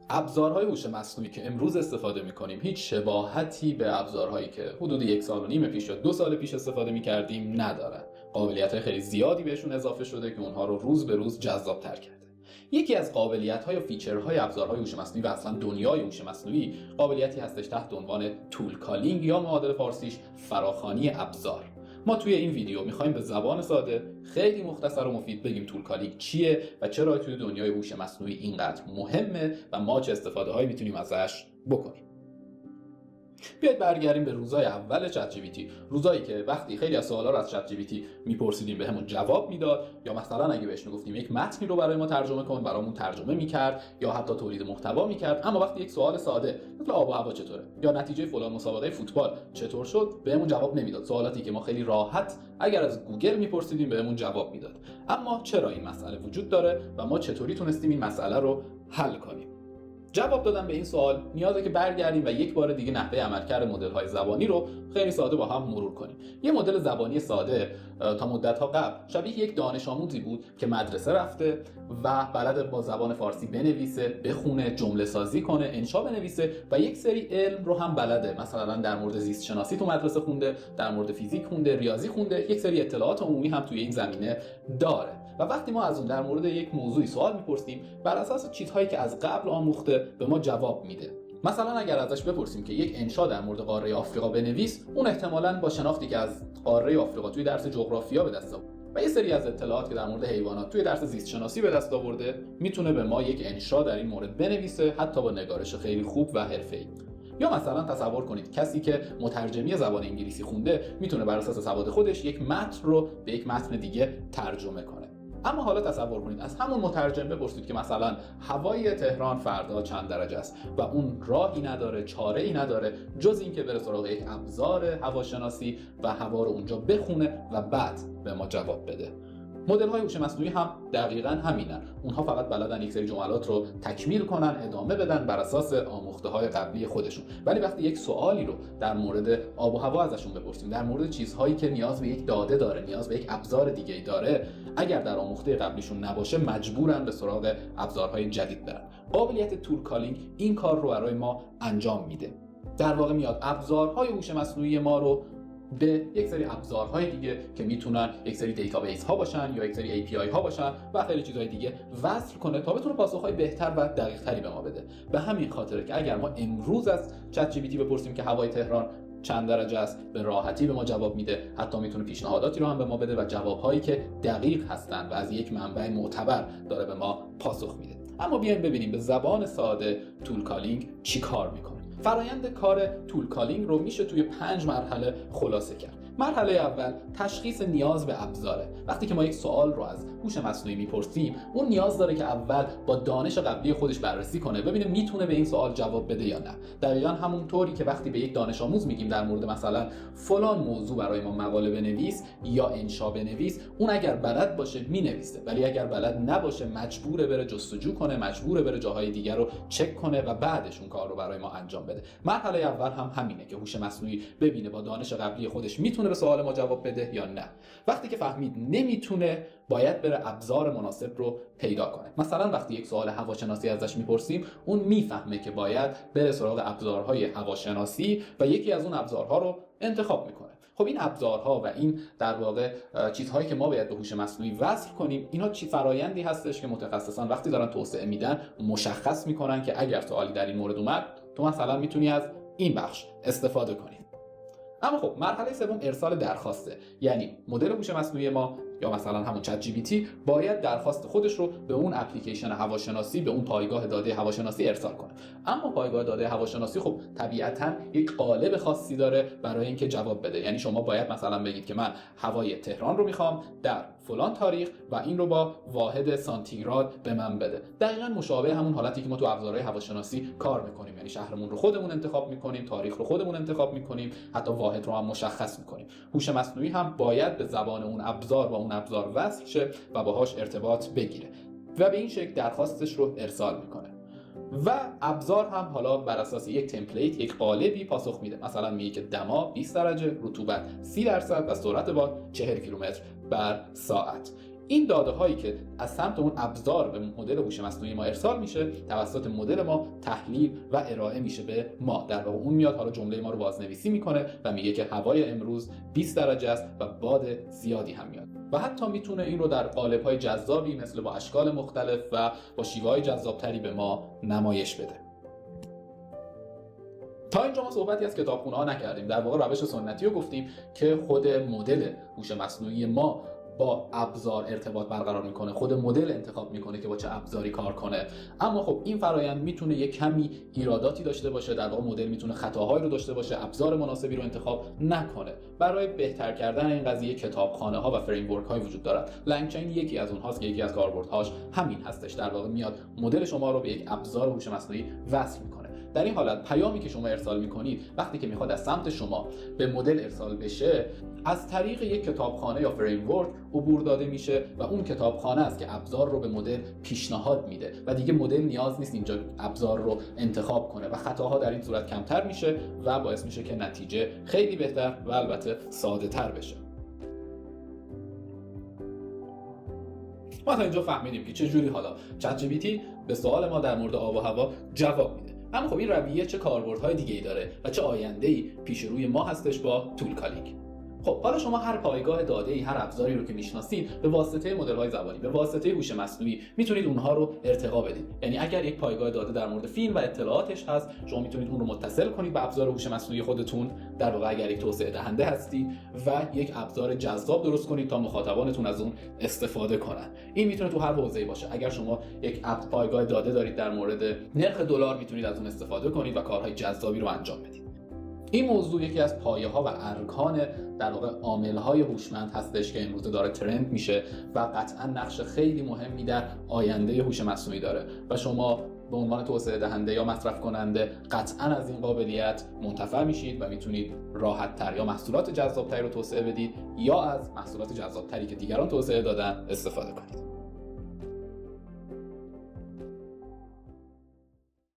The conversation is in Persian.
ابزارهای هوش مصنوعی که امروز استفاده می‌کنیم هیچ شباهتی به ابزارهایی که حدود 1.5 سال پیش یا 2 سال پیش استفاده می‌کردیم ندارن. قابلیت‌های خیلی زیادی بهشون اضافه شده که اونها رو روز به روز جذاب‌تر کرده. یکی از قابلیت‌ها یا فیچرهای ابزارهای هوش مصنوعی و اصلا دنیای هوش مصنوعی قابلیتی هستش تحت عنوان تول کالینگ یا معادل فارسیش فراخوانی ابزار. ما توی این ویدیو می‌خوایم به زبان ساده خیلی مختصر و مفید بگیم تول کالینگ چیه و چرا توی دنیای هوش مصنوعی اینقدر مهمه و ما چه استفاده‌هایی میتونیم ازش بکنیم. بیاید برگردیم به روزای اول چت جی پی تی، روزایی که وقتی خیلی از سوالا رو از چت جی پی تی میپرسیدیم بهمون جواب میداد، یا مثلا اگه بهش میگفتیم یک متنی رو برای ما ترجمه کن برامون ترجمه میکرد یا حتی تولید محتوا میکرد. اما وقتی یک سوال ساده مثل آب و هوا چطوره یا نتیجه فلان مسابقه فوتبال چطور شد بهمون جواب نمیداد، سوالاتی که ما خیلی راحت اگر از گوگل میپرسیدیم بهمون جواب میداد. اما چرا این مسئله وجود داره و ما چطوری تونستیم این مسئله رو حل کنیم؟ جواب دادن به این سوال نیازه که برگردیم و یک بار دیگه نحوه عملکرد مدل‌های زبانی رو خیلی ساده با هم مرور کنیم. یه مدل زبانی ساده تا مدت‌ها قبل شبیه یک دانش آموزی بود که مدرسه رفته و بلد با زبان فارسی بنویسه، بخونه، جمله سازی کنه، انشا بنویسه و یک سری علم رو هم بلده. مثلا در مورد زیست شناسی تو مدرسه خونده، در مورد فیزیک خونده، ریاضی خونده، یک سری اطلاعات عمومی هم توی این زمینه داره. و وقتی ما از اون در مورد یک موضوعی سوال می‌پرسیم، بر اساس چیزهایی که از قبل آموخته به ما جواب میده. مثلا اگر ازش بپرسیم که یک انشا در مورد قاره آفریقا بنویس، اون احتمالاً با شناختی که از قاره آفریقا توی درس جغرافیا به دست آورده و یه سری از اطلاعات که در مورد حیوانات توی درس زیست شناسی به دست آورده، میتونه به ما یک انشا در این مورد بنویسه، حتی با نگارش خیلی خوب و حرفه‌ای. یا مثلا تصور کنید کسی که مترجمی زبان انگلیسی خونده میتونه بر اساس سواد خودش یک متن رو به یک متن دیگه ترجمه کنه. اما حالا تصور کنید از همون مترجم بپرسید که مثلا هوای تهران فردا چند درجه است و اون راهی نداره، چاره‌ای نداره جز اینکه بره سراغ یک ابزار هواشناسی و هوا رو اونجا بخونه و بعد به ما جواب بده. مدل‌های هوش مصنوعی هم دقیقاً همینن. اونها فقط بلدن یک سری جملات رو تکمیل کنن، ادامه بدن بر اساس آموخته‌های قبلی خودشون. ولی وقتی یک سوالی رو در مورد آب و هوا ازشون بپرسیم، در مورد چیزهایی که نیاز به یک داده داره، نیاز به یک ابزار دیگه‌ای داره، اگر در آموخته قبلیشون نباشه مجبورن به سراغ ابزارهای جدید برن. قابلیت تول کالینگ این کار رو برای ما انجام میده. در واقع میاد ابزارهای هوش مصنوعی ما رو به یک سری ابزارهای دیگه که میتونن یک سری دیتابیس ها باشن یا یک سری API ها باشن و خیلی چیزهای دیگه وصل کنه تا بتونه پاسخهای بهتر و دقیق تری به ما بده. به همین خاطره که اگر ما امروز از چت جی پی تی بپرسیم که هوای تهران چند درجه است، به راحتی به ما جواب میده، حتی میتونه پیشنهاداتی رو هم به ما بده و جوابهایی که دقیق هستن و از یک منبع معتبر داره به ما پاسخ میده. اما بیایم ببینیم به زبان ساده تول کالینگ چی کار میکنه. فرایند کار تول کالینگ رو میشه توی 5 مرحله خلاصه کرد. مرحله اول تشخیص نیاز به ابزاره. وقتی که ما یک سوال رو از هوش مصنوعی میپرسیم، اون نیاز داره که اول با دانش قبلی خودش بررسی کنه، ببینه میتونه به این سوال جواب بده یا نه. دقیقاً همونطوری که وقتی به یک دانش آموز میگیم در مورد مثلا فلان موضوع برای ما مقاله بنویس یا انشا بنویس، اون اگر بلد باشه مینویسه، ولی اگر بلد نباشه مجبوره بره جستجو کنه، مجبوره بره جاهای دیگر رو چک کنه و بعدش اون کار رو برای ما انجام بده. مرحله اول هم همینه که هوش مصنوعی ببینه با دانش قبلی خودش میتونه به سوال ما جواب بده یا نه. وقتی که فهمید نمیتونه، باید بره ابزار مناسب رو پیدا کنه. مثلا وقتی یک سوال هواشناسی ازش میپرسیم، اون میفهمه که باید بره سراغ ابزارهای هواشناسی و یکی از اون ابزارها رو انتخاب میکنه. خب این ابزارها و این در واقع چیزهایی که ما باید به هوش مصنوعی وصل کنیم، اینا چی فرایندی هستش که متخصصان وقتی دارن توسعه میدن مشخص میکنن که اگر سوالی در این مورد اومد، تو مثلا میتونی از این بخش استفاده کنی. اما خب مرحله سوم ارسال درخواسته. یعنی مدل هوش مصنوعی ما یا مثلا همون چت جی پی تی باید درخواست خودش رو به اون اپلیکیشن هواشناسی، به اون پایگاه داده هواشناسی ارسال کنه. اما پایگاه داده هواشناسی خب طبیعتاً یک قالب خاصی داره برای اینکه جواب بده. یعنی شما باید مثلا بگید که من هوای تهران رو میخوام در فلان تاریخ و این رو با واحد سانتیگراد به من بده. دقیقاً مشابه همون حالتی که ما تو ابزارهای هواشناسی کار میکنیم. یعنی شهرمون رو خودمون انتخاب میکنیم، تاریخ رو خودمون انتخاب میکنیم، حتی واحد رو هم مشخص میکنیم. هوش مصنوعی هم باید به زبان اون ابزار با اون ابزار وصل شه و باهاش ارتباط بگیره و به این شکل درخواستش رو ارسال میکنه. و ابزار هم حالا بر اساس یک تمپلیت، یک قالبی پاسخ میده. مثلا میگه که دما 20 درجه، رطوبت 30% و سرعت باد 40 کیلومتر بر ساعت. این داده هایی که از سمت اون ابزار به مدل هوش مصنوعی ما ارسال میشه توسط مدل ما تحلیل و ارائه میشه به ما. در واقع اون میاد حالا جمله ما رو بازنویسی میکنه و میگه که هوای امروز 20 درجه است و باد زیادی هم میاد و حتی میتونه این رو در قالب‌های جذابی مثل با اشکال مختلف و با شیوه‌های جذابتری به ما نمایش بده. تا اینجا ما صحبتی از کتابخونه‌ها نکردیم. در واقع روش سنتی رو گفتیم که خود مدل هوش مصنوعی ما با ابزار ارتباط برقرار میکنه، خود مدل انتخاب میکنه که با چه ابزاری کار کنه. اما خب این فرایند میتونه یک کمی ایراداتی داشته باشه. در واقع مدل میتونه خطاهایی رو داشته باشه، ابزار مناسبی رو انتخاب نکنه. برای بهتر کردن این قضیه کتابخانه ها و فریم ورک های وجود دارد. لنگچین یکی از اونهاست که یکی از کاربردهاش همین هستش. در واقع میاد مدل شما رو به یک ابزار هوش مصنوعی وصل میکنه. در این حالت پیامی که شما ارسال میکنید وقتی که میخواد از سمت شما به مدل ارسال بشه از طریق یک کتابخانه یا فریم ورک عبور داده میشه و اون کتابخانه است که ابزار رو به مدل پیشنهاد میده و دیگه مدل نیاز نیست اینجا ابزار رو انتخاب کنه و خطاها در این صورت کمتر میشه و باعث میشه که نتیجه خیلی بهتر و البته ساده تر بشه. ما تا اینجا فهمیدیم که چجوری حالا چت جی پی تی به سوال ما در مورد آب و هوا جواب میده. اما خب این رویه چه کاربردهای دیگه‌ای داره و چه آینده‌ای پیش روی ما هستش با تول کالینگ. خب حالا شما هر پایگاه داده‌ای، هر ابزاری رو که میشناسید به واسطه مدل‌های زبانی، به واسطه هوش مصنوعی میتونید اونها رو ارتقا بدید. یعنی اگر یک پایگاه داده در مورد فیلم و اطلاعاتش هست، شما میتونید اون رو متصل کنید به ابزار هوش مصنوعی خودتون. در واقع اگر یک توسعه دهنده هستید و یک ابزار جذاب درست کنید تا مخاطبانتون از اون استفاده کنن. این میتونه تو هر حوزه‌ای باشه. اگر شما یک پایگاه داده دارید در مورد نرخ دلار، میتونید از اون استفاده کنید و کارهای جذابی رو انجام بدید. این موضوع یکی از پایه‌ها و ارکان در واقع عامل‌های هوشمند هستش که امروز داره ترند میشه و قطعا نقش خیلی مهمی در آینده هوش مصنوعی داره و شما به عنوان توسعه دهنده یا مصرف کننده قطعا از این قابلیت منتفع میشید و میتونید راحت‌تر یا محصولات جذاب‌تری رو توسعه بدید یا از محصولات جذاب‌تری که دیگران توسعه دادن استفاده کنید.